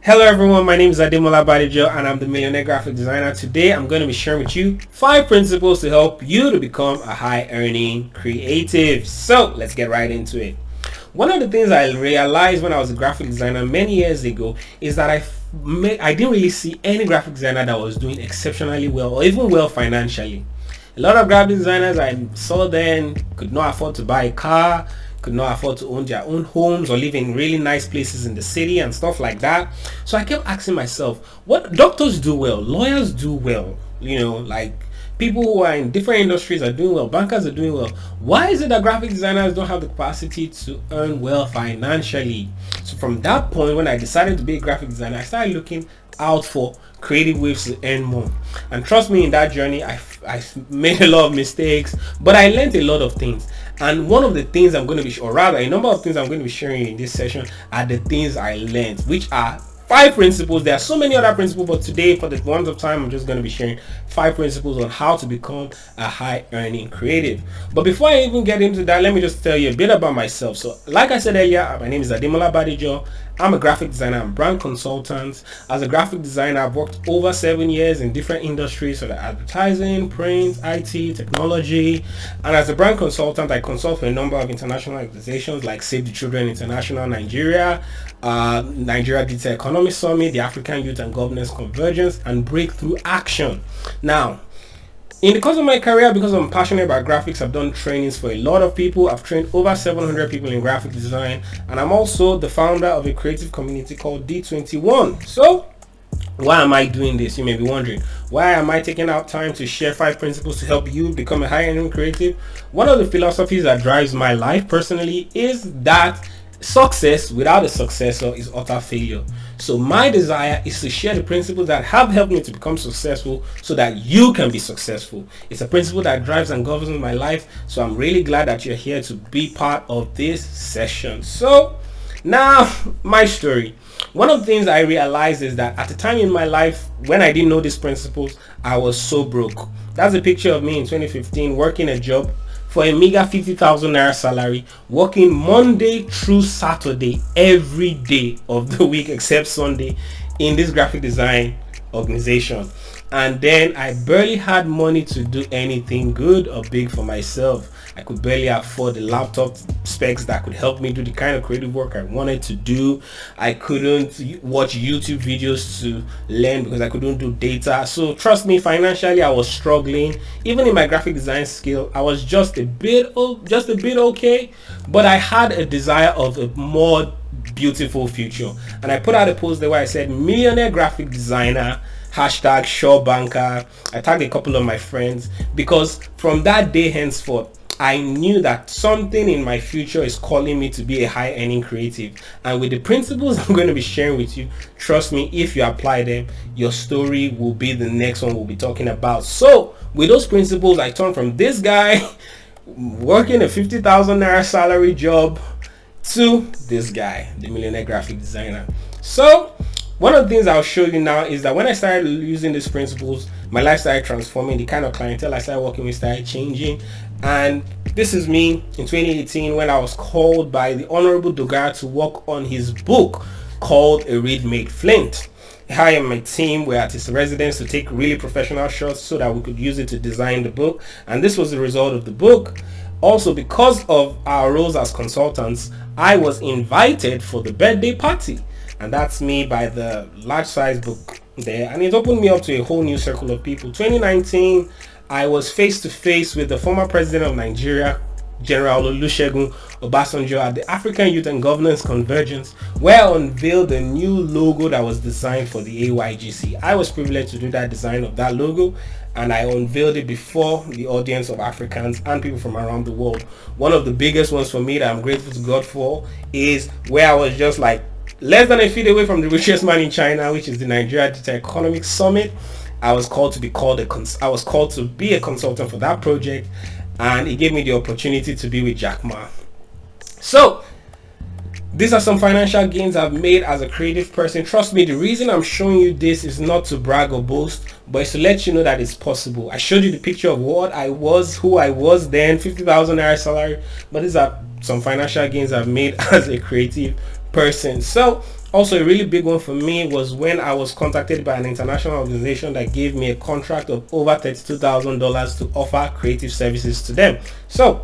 Hello everyone, my name is Ademola Badejo and I'm the Millionaire Graphic Designer. Today I'm going to be sharing with you 5 principles to help you to become a high earning creative. So let's get right into it. One of the things I realized when I was a graphic designer many years ago is that I didn't really see any graphic designer that was doing exceptionally well or even well financially. A lot of graphic designers I saw then could not afford to buy a car, could not afford to own their own homes or live in really nice places in the city and stuff like that. So I kept asking myself, what doctors do well, lawyers do well, like people who are in different industries are doing well, bankers are doing well. Why is it that graphic designers don't have the capacity to earn well financially? So from that point, when I decided to be a graphic designer, I started looking out for creative ways to earn more. And trust me, in that journey, I made a lot of mistakes, but I learned a lot of things. And one of the things I'm going to be, or rather a number of things I'm going to be sharing in this session are the things I learned, which are 5 principles. There are so many other principles, but today, for the ones of time, I'm just going to be sharing 5 principles on how to become a high earning creative. But before I even get into that, let me just tell you a bit about myself. So like I said earlier, my name is Ademola Badejo. I'm a graphic designer and brand consultant. As a graphic designer, I've worked over 7 years in different industries, so advertising, print, IT, technology. And as a brand consultant, I consult for a number of international organizations like Save the Children International Nigeria, Nigeria Digital Economy Summit, the African Youth and Governance Convergence, and Breakthrough Action. Now, in the course of my career, because I'm passionate about graphics, I've done trainings for a lot of people. I've trained over 700 people in graphic design, and I'm also the founder of a creative community called D21. So why am I doing this? You may be wondering. Why am I taking out time to share 5 principles to help you become a high-earning creative? One of the philosophies that drives my life personally is that success without a successor is utter failure. So my desire is to share the principles that have helped me to become successful so that you can be successful. It's a principle that drives and governs my life. So I'm really glad that you're here to be part of this session. So now, my story. One of the things I realized is that at the time in my life when I didn't know these principles, I was so broke. That's a picture of me in 2015 working a job for a meager 50,000 naira salary, working Monday through Saturday every day of the week except Sunday in this graphic design organization. And then I barely had money to do anything good or big for myself. I could barely afford the laptop specs that could help me do the kind of creative work I wanted to do. I couldn't watch YouTube videos to learn because I couldn't do data. So trust me, financially I was struggling. Even in my graphic design skill, I was just a bit okay, but I had a desire of a more beautiful future. And I put out a post there where I said millionaire graphic designer, hashtag sure banker. I tagged a couple of my friends because from that day henceforth I knew that something in my future is calling me to be a high earning creative. And with the principles I'm going to be sharing with you, trust me, if you apply them, your story will be the next one we'll be talking about. So with those principles, I turned from this guy working a 50,000 naira salary job to this guy, the millionaire graphic designer. So one of the things I'll show you now is that when I started using these principles, my life started transforming. The kind of clientele I started working with started changing. And this is me in 2018 when I was called by the Honorable Dogara to work on his book called A Reed Made Flint. I and my team were at his residence to take really professional shots so that we could use it to design the book. And this was the result of the book. Also, because of our roles as consultants, I was invited for the birthday party. And that's me by the large size book there. And it opened me up to a whole new circle of people. 2019, I was face to face with the former president of Nigeria, General Olusegun Obasanjo, at the African Youth and Governance Convergence, where I unveiled the new logo that was designed for the AYGC. I was privileged to do that design of that logo, and I unveiled it before the audience of Africans and people from around the world. One of the biggest ones for me that I'm grateful to God for is where I was just like less than a feet away from the richest man in China, which is the Nigeria Digital Economic Summit. I was called to be a consultant for that project, and it gave me the opportunity to be with Jack Ma. So these are some financial gains I've made as a creative person. Trust me, the reason I'm showing you this is not to brag or boast, but it's to let you know that it's possible. I showed you the picture of what I was, who I was then, 50,000 naira salary, but these are some financial gains I've made as a creative person. So also a really big one for me was when I was contacted by an international organization that gave me a contract of over $32,000 to offer creative services to them. So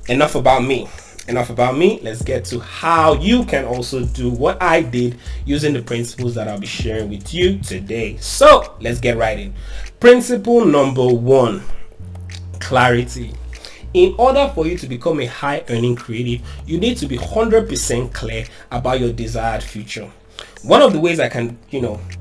enough about me. Let's get to how you can also do what I did using the principles that I'll be sharing with you today. So let's get right in. Principle number 1, clarity. In order for you to become a high earning creative, you need to be 100% clear about your desired future. One of the ways I can,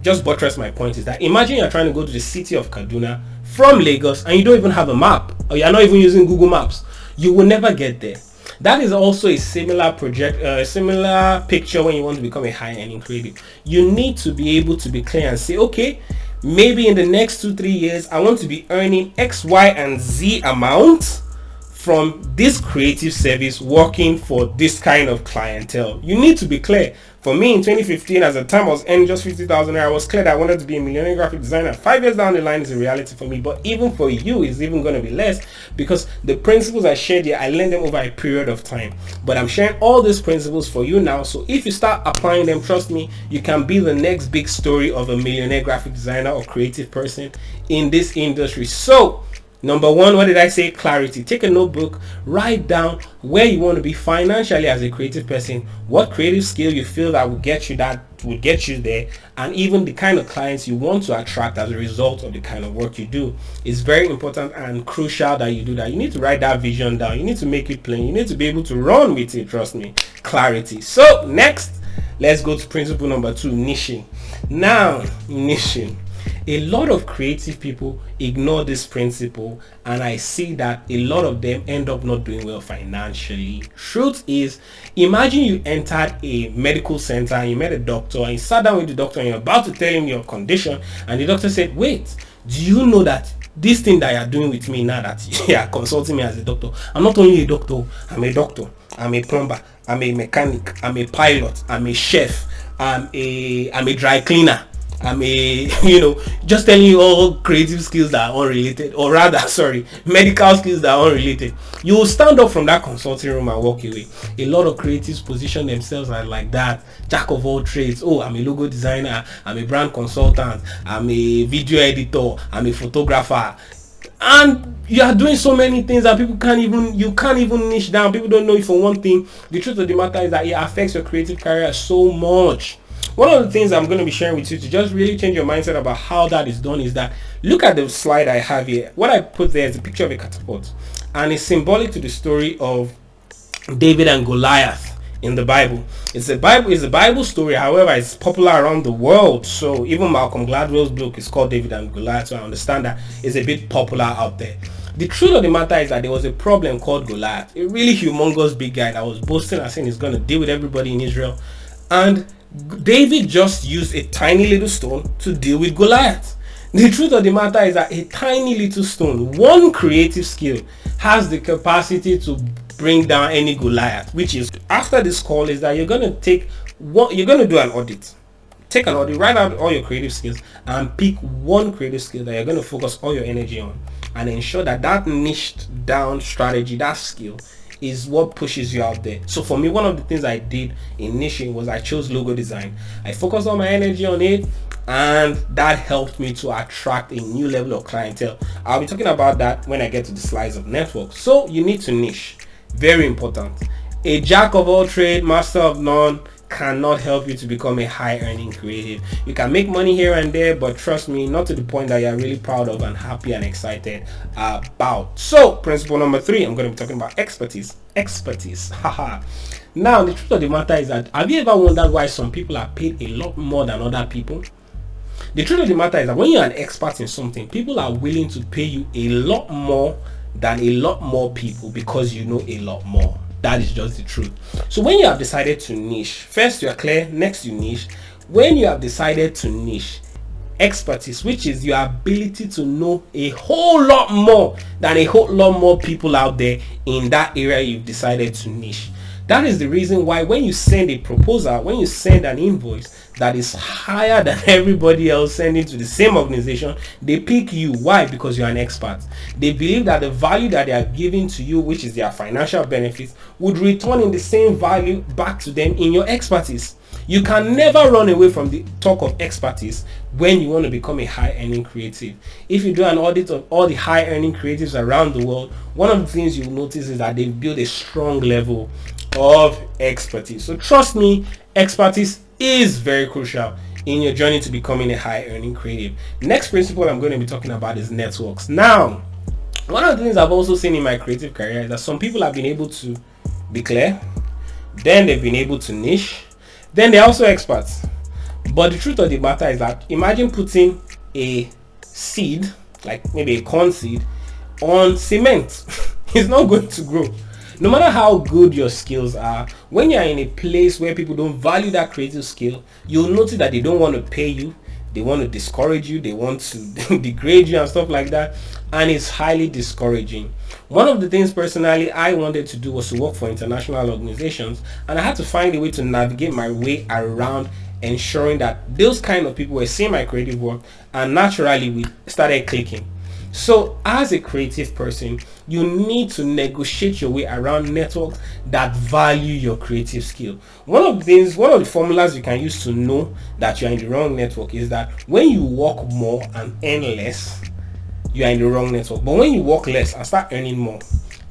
just buttress my point is that imagine you're trying to go to the city of Kaduna from Lagos and you don't even have a map, or you're not even using Google Maps. You will never get there. That is also a similar picture when you want to become a high earning creative. You need to be able to be clear and say, okay, maybe in the next 2-3 years, I want to be earning X, Y, and Z amount from this creative service working for this kind of clientele. You need to be clear. For me in 2015, as the time I was earning just 50,000, I was clear that I wanted to be a millionaire graphic designer. 5 years down the line is a reality for me, but even for you, it's even going to be less because the principles I shared here, I learned them over a period of time. But I'm sharing all these principles for you now, so if you start applying them, trust me, you can be the next big story of a millionaire graphic designer or creative person in this industry. So number 1, what did I say? Clarity. Take a notebook, write down where you want to be financially as a creative person, what creative skill you feel that will get you there, and even the kind of clients you want to attract as a result of the kind of work you do. It's very important and crucial that you do that. You need to write that vision down. You need to make it plain. You need to be able to run with it, trust me. Clarity. So next, let's go to principle number 2, niching. Now, niching. A lot of creative people ignore this principle, and I see that a lot of them end up not doing well financially. Truth is, imagine you entered a medical center and you met a doctor and you sat down with the doctor and you're about to tell him your condition, and the doctor said, wait, do you know that this thing that you're doing with me now, that you're consulting me as a doctor, I'm not only a doctor, I'm a doctor, I'm a plumber, I'm a mechanic, I'm a pilot, I'm a chef, I'm a dry cleaner, I'm a, just telling you all creative skills that are unrelated, or rather, medical skills that are unrelated. You will stand up from that consulting room and walk away. A lot of creatives position themselves as like that, jack of all trades. Oh, I'm a logo designer, I'm a brand consultant, I'm a video editor, I'm a photographer. And you are doing so many things that you can't even niche down. People don't know you for one thing. The truth of the matter is that it affects your creative career so much. One of the things I'm going to be sharing with you to just really change your mindset about how that is done is that, look at the slide I have here. What I put there is a picture of a catapult, and it's symbolic to the story of David and Goliath in the Bible. It's a Bible story, however, it's popular around the world. So even Malcolm Gladwell's book is called David and Goliath, so I understand that it's a bit popular out there. The truth of the matter is that there was a problem called Goliath, a really humongous big guy that was boasting and saying he's going to deal with everybody in Israel, and David just used a tiny little stone to deal with Goliath. The truth of the matter is that a tiny little stone, one creative skill, has the capacity to bring down any Goliath. Which is, after this call, is that you're going to do an audit. Take an audit, write out all your creative skills, and pick one creative skill that you're going to focus all your energy on, and ensure that that niched down strategy, that skill, is what pushes you out there. So for me, one of the things I did in niching was I chose logo design. I focused all my energy on it, and that helped me to attract a new level of clientele. I'll be talking about that when I get to the slides of network. So you need to niche. Very important. A jack of all trade, master of none cannot help you to become a high earning creative. You can make money here and there, but trust me, not to the point that you're really proud of and happy and excited about. So principle number 3, I'm going to be talking about expertise. Haha. Now the truth of the matter is that, have you ever wondered why some people are paid a lot more than other people? The truth of the matter is that when you're an expert in something, people are willing to pay you a lot more than a lot more people because you know a lot more. That is just the truth. So when you have decided to niche, first you're clear, next you niche. When you have decided to niche, expertise, which is your ability to know a whole lot more than a whole lot more people out there in that area you've decided to niche. That is the reason why when you send a proposal, when you send an invoice that is higher than everybody else sending to the same organization, they pick you. Why? Because you're an expert. They believe that the value that they are giving to you, which is their financial benefits, would return in the same value back to them in your expertise. You can never run away from the talk of expertise when you want to become a high earning creative. If you do an audit of all the high earning creatives around the world, one of the things you'll notice is that they've built a strong level of expertise. So trust me, expertise is very crucial in your journey to becoming a high earning creative. Next principle I'm going to be talking about is networks. Now, one of the things I've also seen in my creative career is that some people have been able to be clear, then they've been able to niche, then they're also experts. But the truth of the matter is that imagine putting a seed, like maybe a corn seed, on cement. It's not going to grow. No matter how good your skills are, when you're in a place where people don't value that creative skill, you'll notice that they don't want to pay you, they want to discourage you, they want to degrade you and stuff like that, and it's highly discouraging. One of the things personally I wanted to do was to work for international organizations, and I had to find a way to navigate my way around ensuring that those kind of people were seeing my creative work, and naturally we started clicking. So as a creative person, you need to negotiate your way around networks that value your creative skill. One of the formulas you can use to know that you're in the wrong network is that when you work more and earn less, you are in the wrong network. But when you work less and start earning more,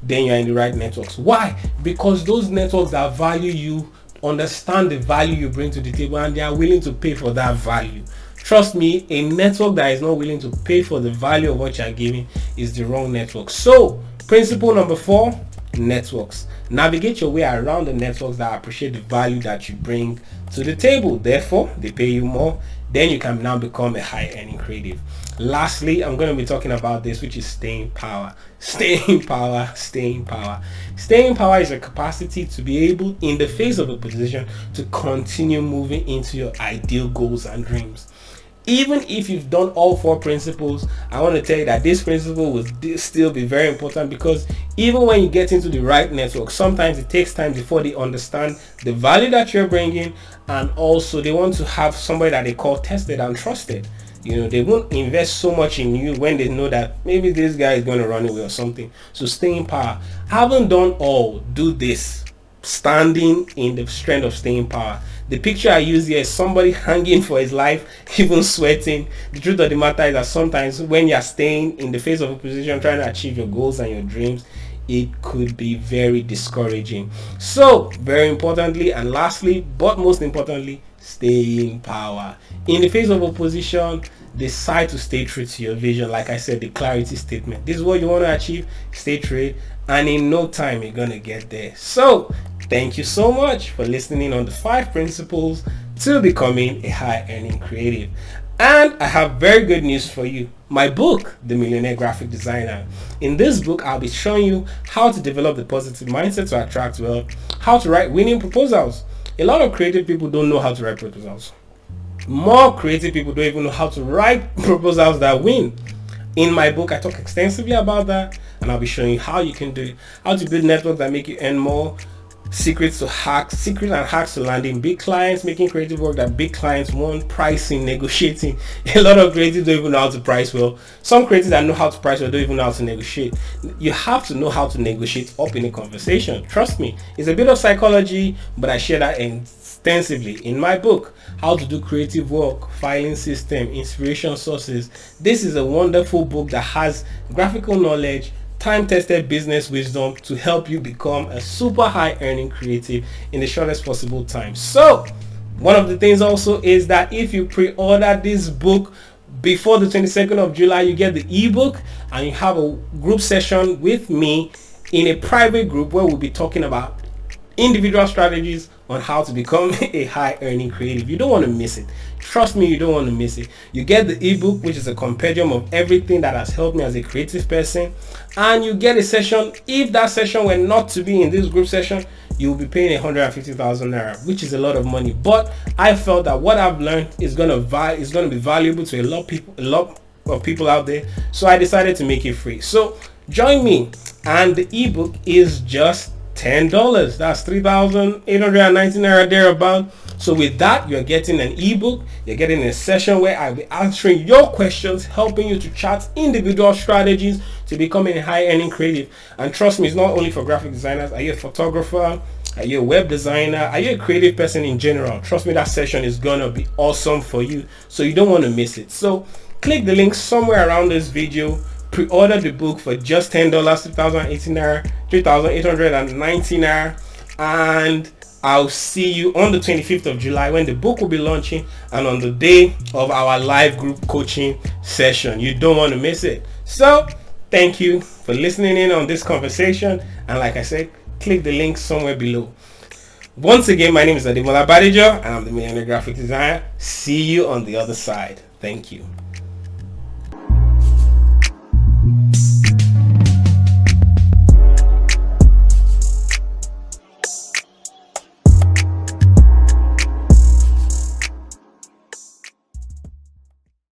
then you're in the right networks. Why? Because those networks that value you understand the value you bring to the table, and they are willing to pay for that value. Trust me, a network that is not willing to pay for the value of what you're giving is the wrong network. So, principle number 4, networks. Navigate your way around the networks that appreciate the value that you bring to the table. Therefore, they pay you more. Then you can now become a high earning creative. Lastly, I'm going to be talking about this, which is staying power. Staying power, staying power. Staying power is a capacity to be able, in the face of a position, to continue moving into your ideal goals and dreams. Even if you've done all 4 principles, I want to tell you that this principle will still be very important, because even when you get into the right network, sometimes it takes time before they understand the value that you're bringing, and also they want to have somebody that they call tested and trusted. You know, they won't invest so much in you when they know that maybe this guy is going to run away or something. So stay in power. Haven't done all, do this. Standing in the strength of staying power. The picture I use here is somebody hanging for his life, even sweating. The truth of the matter is that sometimes when you're staying in the face of opposition, trying to achieve your goals and your dreams, it could be very discouraging. So, very importantly and lastly, but most importantly, stay in power. In the face of opposition, decide to stay true to your vision. Like I said, the clarity statement. This is what you want to achieve. Stay true, and in no time you're gonna get there. So thank you so much for listening on the 5 principles to becoming a high earning creative. And I have very good news for you. My book, The Millionaire Graphic Designer. In this book, I'll be showing you how to develop the positive mindset to attract wealth, how to write winning proposals. A lot of creative people don't know how to write proposals. More creative people don't even know how to write proposals that win. In my book, I talk extensively about that, and I'll be showing you how you can do it, how to build networks that make you earn more, secrets and hacks to landing big clients, making creative work that big clients want, pricing, negotiating. A lot of creatives don't even know how to price well. Some creatives that know how to price well don't even know how to negotiate. You have to know how to negotiate up in a conversation. Trust me, it's a bit of psychology, but I share that extensively in my book. How to do creative work, filing system, inspiration sources. This is a wonderful book that has graphical knowledge, time-tested business wisdom to help you become a super high earning creative in the shortest possible time. So one of the things also is that if you pre-order this book before the 22nd of July, you get the ebook, and you have a group session with me in a private group where we'll be talking about individual strategies on how to become a high earning creative. You don't want to miss it. Trust me, you don't want to miss it. You get the ebook, which is a compendium of everything that has helped me as a creative person, and you get a session. If that session were not to be in this group session, you will be paying 150,000 naira, which is a lot of money. But I felt that what I've learned is going to be valuable to a lot of people out there, so I decided to make it free. So join me, and the ebook is just $10. That's 3,819 naira thereabout. So with that, you're getting an ebook, you're getting a session where I'll be answering your questions, helping you to chart individual strategies to becoming a high earning creative. And trust me, it's not only for graphic designers. Are you a photographer? Are you a web designer? Are you a creative person in general? Trust me, that session is gonna be awesome for you, so you don't want to miss it. So click the link somewhere around this video, pre-order the book for just $10, 2,018 naira, 3,819 naira, and I'll see you on the 25th of July when the book will be launching, and on the day of our live group coaching session. You don't want to miss it. So thank you for listening in on this conversation, and like I said, click the link somewhere below. Once again, my name is Ademola Badejo, and I'm the Millionaire Graphic Designer. See you on the other side. Thank you.